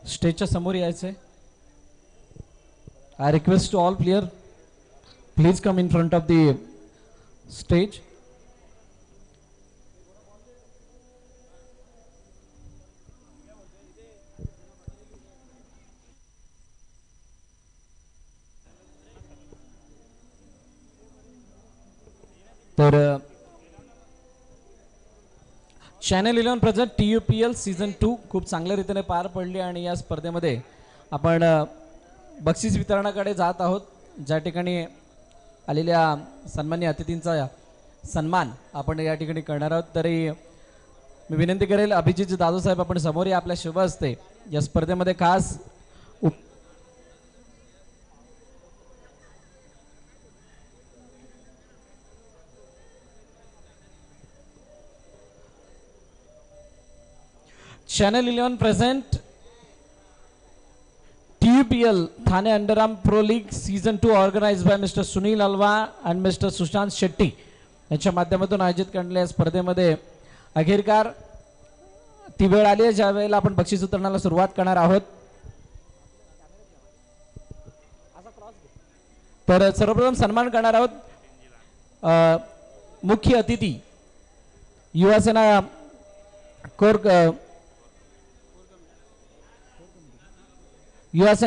स्टेजच्या समोर यायचंय. I request to all player, please come in front of the stage. तर चॅनल 11 प्रेझेंट TUPL सीझन 2 खूप चांगल्या रीतीने पार पडली आणि या स्पर्धेमध्ये आपण बक्षीस वितरणाकडे जात आहोत. ज्या ठिकाणी आलेल्या सन्माननीय अतिथींचा सन्मान आपण या ठिकाणी करणार आहोत. तरी मी विनंती करेल अभिजित जाधव साहेब आपण समोर या आपल्या शुभ हस्ते या स्पर्धेमध्ये खास channel 11 present TUPL Thane underarm pro league season 2 organised by mister Sunil Alva and mister Sushant Shetty यांच्या माध्यमातून आयोजित करण्यात स्पर्धेमध्ये अखेरकार ती वेळ आली आहे ज्या वेळेला आपण बक्षीस वितरणाला सुरुवात करणार आहोत. तर सर्वप्रथम सन्मान करणार आहोत मुख्य अतिथी युवासेना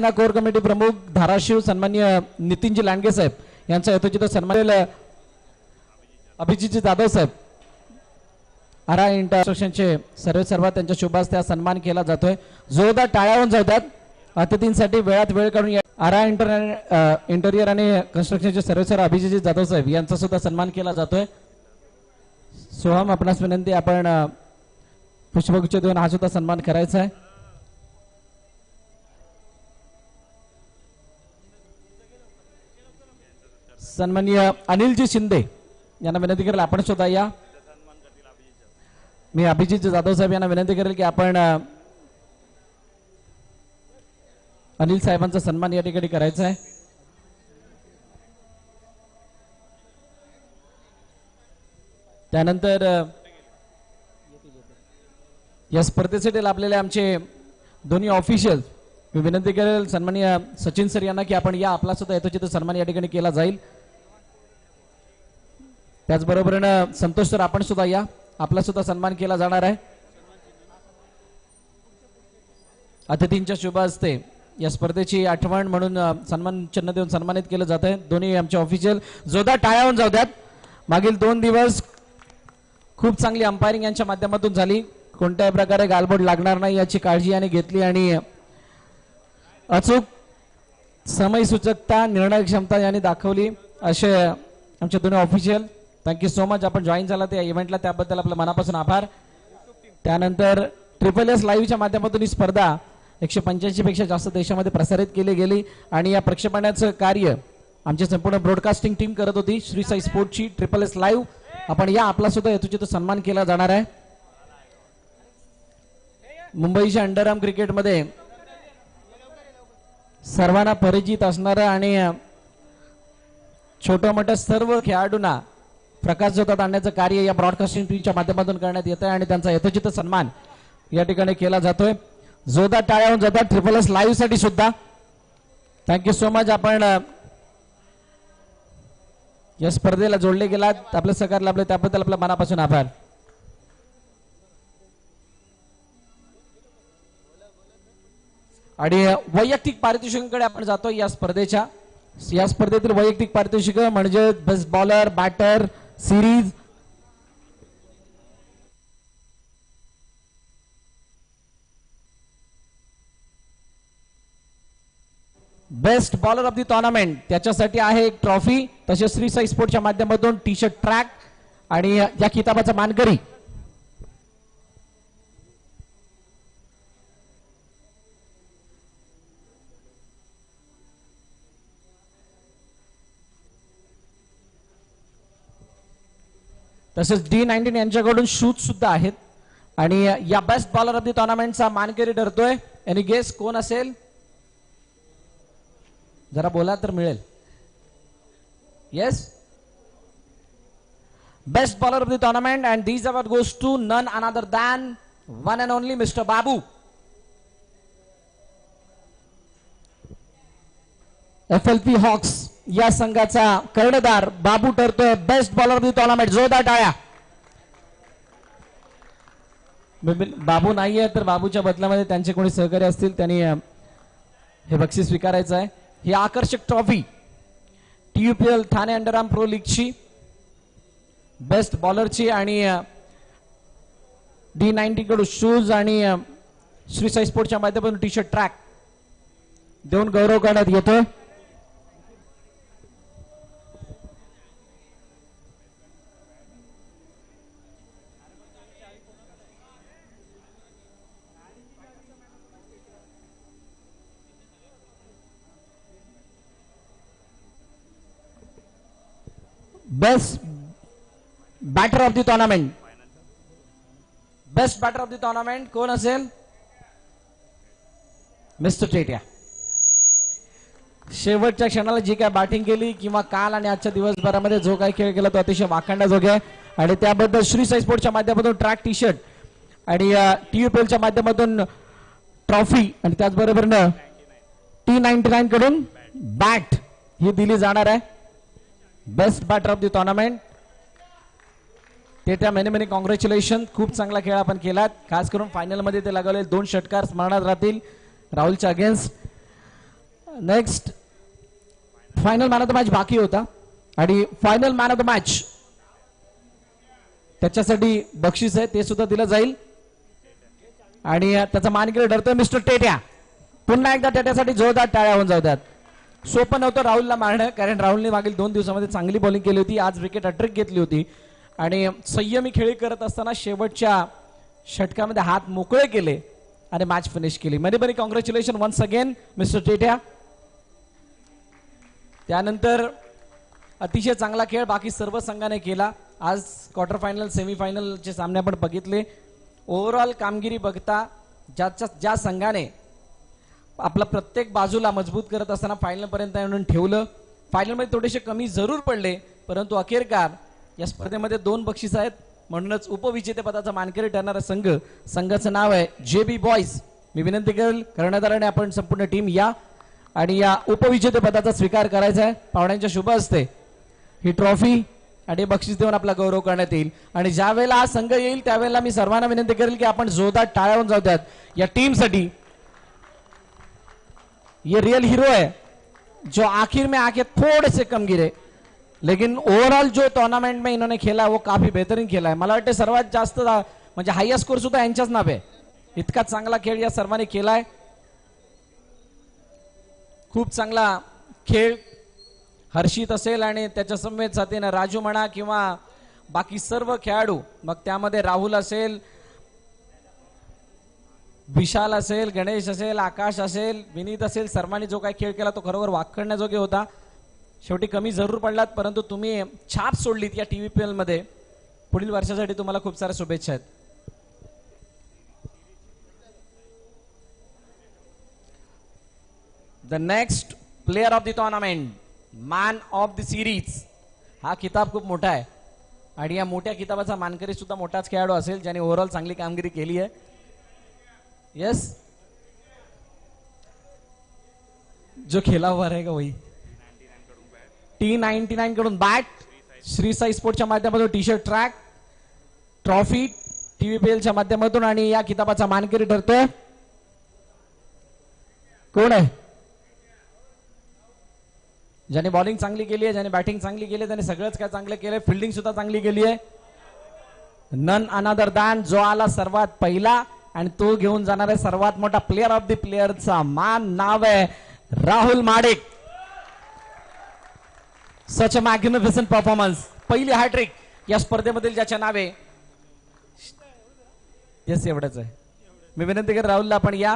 कोर कमिटी प्रमुख धाराशिव सन्माननीय नितीनजी लांडगे साहेब यांचा यथोचित सन्मान अभिजित जाधव साहेब आरा इंटरसेक्शनचे सर्वात त्यांच्या शुभ हस्ते सन्मान केला जातोय. जोरदार टाळ्या होऊन जातात. अतिथींसाठी वेळात वेळ काढून आरा इंटेरियर आणि कन्स्ट्रक्शनचे सर्वेसर्वा अभिजित जाधव साहेब यांचा सुद्धा सन्मान केला जातोय. सोहम आपणास विनंती आपण पुष्पगुच्छ देऊन हा सुद्धा सन्मान करायचा आहे. सन्माननीय अनिलजी शिंदे यांना विनंती करेल आपण सुद्धा या. मी अभिजित जाधव साहेब यांना विनंती करेल की आपण अनिल साहेबांचा सन्मान या ठिकाणी करायचा आहे. त्यानंतर या स्पर्धेसाठी लाभलेले आमचे दोन्ही ऑफिशियल मी विनंती करेल सन्माननीय सचिन सर यांना की आपण या आपला सुद्धा यथोचित सन्मान या ठिकाणी केला जाईल. त्याचबरोबरीनं संतोष सर आपण सुद्धा या आपला सुद्धा सन्मान केला जाणार आहे. अतिथींच्या शुभ हस्ते या स्पर्धेची आठवण म्हणून सन्मान चिन्ह देऊन सन्मानित केलं जात आहे. दोन्ही आमचे ऑफिशियल जोरदार टाळ्या होऊन जाऊ द्यात. मागील 2 दिवस खूप चांगली अंपायरिंग यांच्या माध्यमातून झाली. कोणत्याही प्रकारे गालबोट लागणार नाही याची काळजी याने घेतली आणि अचूक समय सूचकता निर्णय क्षमता यांनी दाखवली. असे आमचे दोन्ही ऑफिशियल थँक्यू सो मच. आपण जॉईन झाला त्या इव्हेंटला त्याबद्दल आपल्या मनापासून आभार. त्यानंतर SSS लाईव्हच्या माध्यमातून ही स्पर्धा 185 पेक्षा जास्त देशामध्ये प्रसारित केली गेली आणि या प्रक्षेपणाचं कार्य आमची संपूर्ण ब्रॉडकास्टिंग टीम करत होती. श्री साई स्पोर्टची SSS लाईव्ह आपण या आपला सुद्धा यथोचित सन्मान केला जाणार आहे. मुंबईच्या अंडरआर्म क्रिकेटमध्ये सर्वांना परिचित असणारं आणि छोट्या मोठ्या सर्व खेळाडूंना प्रकाशझोतात आणण्याचं कार्य या ब्रॉडकास्टिंग टीमच्या माध्यमातून करण्यात येत आहे आणि त्यांचा यथोचित सन्मान या ठिकाणी केला जातोय. जोरदार टाळ्या होऊन जातात SSS लाईव्ह साठी सुद्धा. Thank you so much. आपण या स्पर्धेला जोडले गेलात आपलं सहकार्य लाभले त्याबद्दल आपल्या मनापासून आभार. आणि वैयक्तिक पारितोषिकांकडे आपण जातो. या स्पर्धेतील वैयक्तिक पारितोषिक म्हणजे best bowler, batter, series, best bowler of the tournament त्याच्यासाठी आहे एक ट्रॉफी. तसेच श्री साई स्पोर्टच्या माध्यमातून टी-शर्ट, ट्रॅक आणि या किताबाचा मानकरी तसेच D19 यांच्याकडून शूज सुद्धा आहेत. आणि या बेस्ट बॉलर ऑफ द टुर्नामेंटचा मानकरी ठरतोय. एनी गेस कोण असेल? जरा बोला तर मिळेल. Yes, best bowler of the tournament and this award goes to none another than one and only mister Babu. FLP Hawks या संघाचा कर्णधार बाबू ठरतोय best bowler of the tournament. जोरदार टाळ्या. बाबू नाहीये तर बाबूच्या बदल्यामध्ये त्यांचे कोणी सहकारी असतील त्यांनी हे बक्षीस स्वीकारायचं आहे. ही आकर्षक trophy TUPL Thane underarm pro लीगची बेस्ट बॉलरची आणि D90 कडून शूज आणि श्री साई स्पोर्टच्या माध्यमातून टी शर्ट ट्रॅक देऊन गौरव करण्यात येतोय. Best batter of the tournament. Best batter of the tournament कोण असेल? मिस्टर टेट्या. शेवटच्या क्षणाला जी काय बॅटिंग केली किंवा काल आणि आजच्या दिवसभरामध्ये जो काही खेळ केला तो अतिशय वाखाणण्याजोगे आहे आणि त्याबद्दल श्री साई स्पोर्टच्या माध्यमातून ट्रॅक टी शर्ट आणि TUPLच्या माध्यमातून ट्रॉफी आणि त्याचबरोबर T99 कडून बॅट ही दिली जाणार आहे. Best batter of the tournament. ते मेनी कॉंग्रॅच्युलेशन. खूप चांगला खेळ आपण केलात. खास करून फायनल मध्ये ते लागवले 2 षटकार स्मरणात राहतील राहुलच्या against. Next final man of the match बाकी होता आणि final man of the match त्याच्यासाठी बक्षीस आहे ते सुद्धा दिलं जाईल आणि त्याचा मानकरी ठरतोय मिस्टर टेट्या. पुन्हा एकदा टेट्यासाठी जोरदार टाळ्या होऊन जाऊ द्यात. सोपं नव्हतं राहुलला मारणं कारण राहुलने मागील 2 दिवसामध्ये चांगली बॉलिंग केली होती. आज विकेट हॅट्रिक घेतली होती आणि संयमी खेळी करत असताना शेवटच्या षटकामध्ये हात मोकळे केले आणि मॅच फिनिश केली. Many congratulation once again mister Tetya. त्यानंतर अतिशय चांगला खेळ बाकी सर्व संघाने केला. आज क्वार्टर फायनल सेमीफायनलचे सामने आपण बघितले. ओव्हरऑल कामगिरी बघता ज्या संघाने आपला प्रत्येक बाजूला मजबूत करत असताना फायनल पर्यंत आणून ठेवलं. फायनलमध्ये थोडेसे कमी जरूर पडले परंतु अखेरकार या स्पर्धेमध्ये 2 बक्षीस आहेत म्हणूनच उपविजेतेपदाचा मानकरी ठरणारा संघाचं नाव आहे JB बॉयज. मी विनंती करेल कर्णधाराने आपण संपूर्ण टीम या आणि या उपविजेतेपदाचा स्वीकार करायचा आहे. पाहुण्यांच्या शुभ हस्ते ही ट्रॉफी आणि बक्षीस देऊन आपला गौरव करण्यात येईल आणि ज्या वेळेला हा संघ येईल त्यावेळेला मी सर्वांना विनंती करेल की आपण जोरदार टाळ्या जाऊ द्यात या टीमसाठी. ये रियल हीरो है जो आखिर में आके थोड़े से कम गिरे लेकिन ओवरऑल जो टूर्नामेंट में इन्होंने खेला है वो काफी बेहतरीन खेला है. मला वाटतं सर्वात जास्त म्हणजे हायेस्ट स्कोर सुद्धा यांच्याच नावे. इतका चांगला खेळ या सर्वांनी केलाय. खूप चांगला खेळ हर्षित असेल आणि त्याच्या समेत साथीने राजू म्हणा किंवा बाकी सर्व खेळाडू मग त्यामध्ये राहुल असेल विशाल असेल गणेश असेल आकाश असेल विनीत असेल सर्वांनी जो काही खेळ केला तो खरोखर वाखाणण्याजोगे होता. शेवटी कमी जरूर पडलात परंतु तुम्ही छाप सोडलीत या TUPL मध्ये. पुढील वर्षासाठी तुम्हाला खूप साऱ्या शुभेच्छा आहेत. The next player of the tournament man of the series. हा किताब खूप मोठा आहे आणि या मोठ्या किताबाचा मानकरी सुद्धा मोठाच खेळाडू असेल ज्याने ओव्हरऑल चांगली कामगिरी केली आहे. यस जो खेला हुआ रहेगा वही. T99 कडून बॅट श्री साई स्पोर्टच्या माध्यमातून टी शर्ट ट्रॅक ट्रॉफी TUPLच्या माध्यमातून आणि या किताबाचा मानकरी ठरतोय कोण आहे? ज्याने बॉलिंग चांगली केली आहे ज्याने बॅटिंग चांगली केली आहे त्याने सगळंच काय चांगलं केलंय. फिल्डिंग सुद्धा चांगली केली आहे. नन अनदर दॅन जो आला सर्वात पहिला आणि तो घेऊन जाणार आहे सर्वात मोठा प्लेयर ऑफ द प्लेयरचा मान. नाव आहे राहुल माडिक. सच अ मॅग्निफिसंट परफॉर्मन्स. पहिली हॅट्रिक या स्पर्धेमधील ज्याच्या नावे येस एवढंच आहे. मी विनंती कर राहुलला आपण या.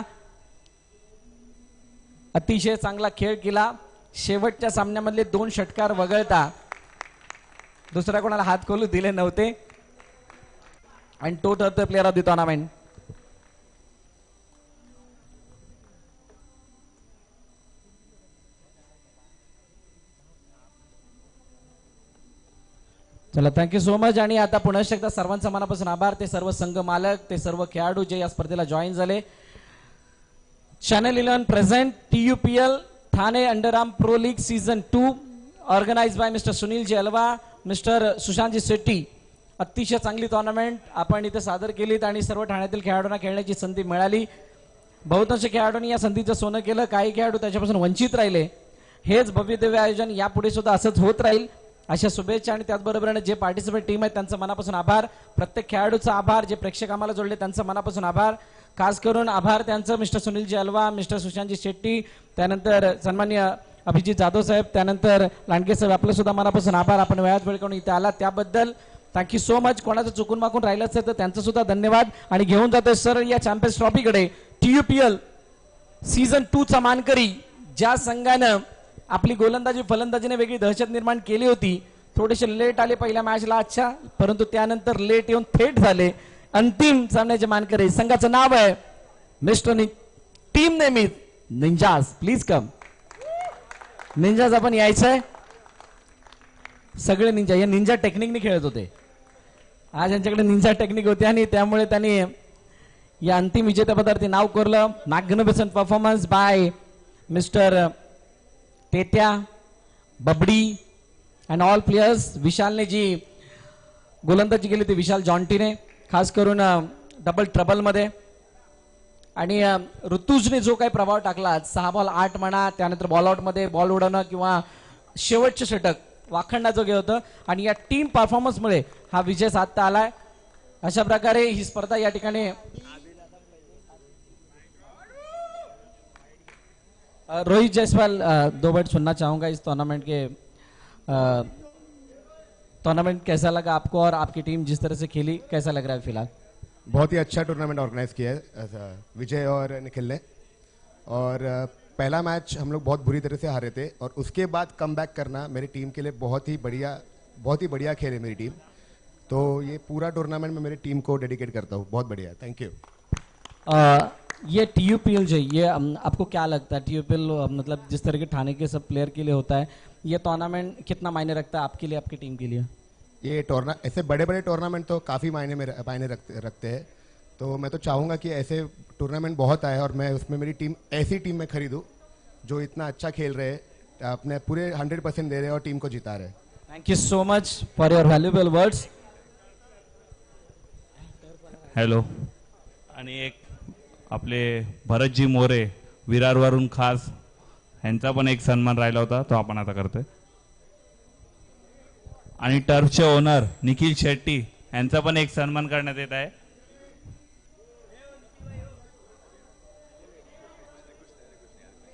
अतिशय चांगला खेळ केला. शेवटच्या सामन्यामधले 2 षटकार वगळता दुसऱ्या कोणाला हात खोलू दिले नव्हते आणि तो ठरतोय प्लेयर ऑफ द टुर्नामेंट. चला थँक्यू सो मच. आणि आता पुन्हा एकदा सर्वांचा मनापासून आभार. ते सर्व संघ मालक ते सर्व खेळाडू जे या स्पर्धेला जॉईन झाले. Channel 11 present TUPL Thane underarm pro league season 2 organise by mister Sunil Jelwa, mister Sushantji Shetty. अतिशय चांगली टुर्नामेंट आपण इथे सादर केलीत आणि सर्व ठाण्यातील खेळाडूंना खेळण्याची संधी मिळाली. बहुतांश खेळाडूंनी या संधीचं सोनं केलं, काही खेळाडू त्याच्यापासून वंचित राहिले. हेच भव्य दिव्य आयोजन यापुढे सुद्धा असंच होत राहील अशा शुभेच्छा. आणि त्याचबरोबर जे पार्टिसिपेट टीम आहे त्यांचं मनापासून आभार, प्रत्येक खेळाडूचा आभार, जे प्रेक्षक आम्हाला जोडले त्यांचं मनापासून आभार. खास करून आभार त्यांचं मिस्टर सुनील जेलवा, मिस्टर सुशांतजी शेट्टी, त्यानंतर सन्माननीय अभिजित जाधव साहेब, त्यानंतर लांडगे साहेब, आपलं सुद्धा मनापासून आभार. आपण वेळात वेळ करून इथे आला त्याबद्दल थँक्यू सो मच. कोणाचं चुकून माकून राहिलं असेल तर त्यांचं सुद्धा धन्यवाद. आणि घेऊन जातोय सर या चॅम्पियन्स ट्रॉफीकडे TUPL सीझन 2 चा मानकरी, ज्या संघानं आपली गोलंदाजी फलंदाजीने वेगळी दहशत निर्माण केली होती. थोडेसे लेट आले पहिल्या मॅचला अच्छा, परंतु त्यानंतर लेट येऊन थेट झाले. अंतिम सामन्याचे मानकरी संघाचं नाव आहे mister team name ninjas. Please come ninjas, आपण यायचंय. सगळे निंजा या निंजा टेक्निकने खेळत होते. आज यांच्याकडे निंजा टेक्निक होते आणि त्यामुळे त्यांनी या अंतिम विजेतेपदार्थी नाव कोरलं. Magnificent performance by mister Tetya, Babdi and all players. विशालने जी गोलंदाजी केली ती विशाल जॉन्टीने, खास करून डबल ट्रबल मध्ये. आणि ऋतुजने जो काही प्रभाव टाकला, 6 बॉल 8 म्हणा, त्यानंतर बॉल आउट मध्ये बॉल उडवणं किंवा शेवटचे षटक वाखणण्याजोगे होतं. आणि या टीम परफॉर्मन्स मुळे हा विजय साधता आलाय. अशा प्रकारे ही स्पर्धा या ठिकाणी रोहित जायसवाल 2 बैट सुनना चाहूंगा इस टूर्नामेंट के. टूर्नामेंट कैसा लगा आपको और आपकी टीम जिस तरह से खेली, कैसा लग रहा है फिलहाल? बहुत ही अच्छा टूर्नामेंट ऑर्गेनाइज किया है विजय और निखिल ने. और पहला मैच हम लोग बहुत बुरी तरह से हारे थे और उसके बाद कमबैक करना मेरी टीम के लिए बहुत ही बढ़िया खेल है मेरी टीम. तो ये पूरा टूर्नामेंट में मेरी टीम को डेडिकेट करता हूँ. बहुत बढ़िया, थैंक यू. ये TUPL जो ये आपको क्या लगता है TUPL मतलब जिस तरह के ठाणे के सब प्लेयर के लिए होता है, ये टूर्नामेंट कितना मायने रखता है आपके लिए, आपकी टीम के लिए? ये ऐसे बड़े बड़े टूर्नामेंट तो काफ़ी मायने रखते हैं. तो मैं तो चाहूँगा कि ऐसे टूर्नामेंट बहुत आए और मैं उसमें मेरी टीम ऐसी टीम में खरीदूँ जो इतना अच्छा खेल रहे, अपने पूरे 100% दे रहे और टीम को जिता रहे. Thank you so much for your valuable words. Hello. आणि एक आपले भरतजी मोरे विरारवरून खास, यांचा पण एक सन्मान राहिला होता, तो आपण आता करतोय. आणि टर्फचे ओनर निखिल शेट्टी यांचा पण एक सन्मान करण्यात येत आहे.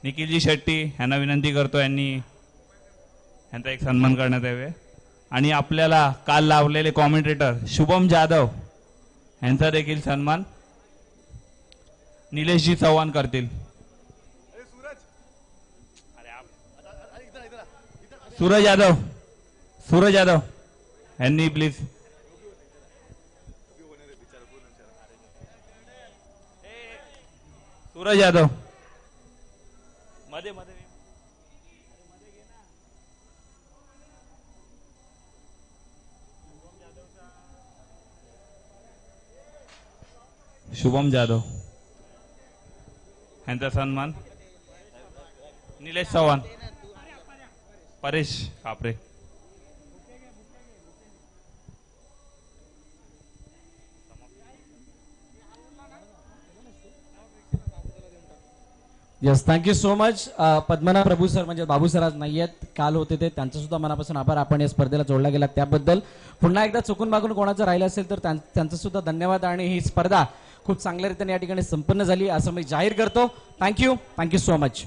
निखिलजी शेट्टी यांना विनंती करतो यांचा एक सन्मान करण्यात यावे. आणि आपल्याला काल लावलेले कॉमेंटेटर शुभम जाधव यांचा देखील सन्मान निलेशजी चव्हाण करतील. सूरज यादव यांनी प्लीज. सूरज यादव मध्ये शुभम जाधव यांचा सन्मान Nilesh Chavan, Paresh Kapre. Yes, thank you so much. Padmanabh Prabhu sir म्हणजे बाबू सर आज नाही आहेत, काल होते ते, त्यांचं सुद्धा मनापासून आभार. आपण या स्पर्धेला जोडला गेला त्याबद्दल. पुन्हा एकदा चुकून मागून कोणाचं राहिलं असेल तर त्यांचं सुद्धा धन्यवाद. आणि ही स्पर्धा खूप चांगल्या रीतीने या ठिकाणी संपन्न झाली असं मी जाहीर करतो. Thank you so much.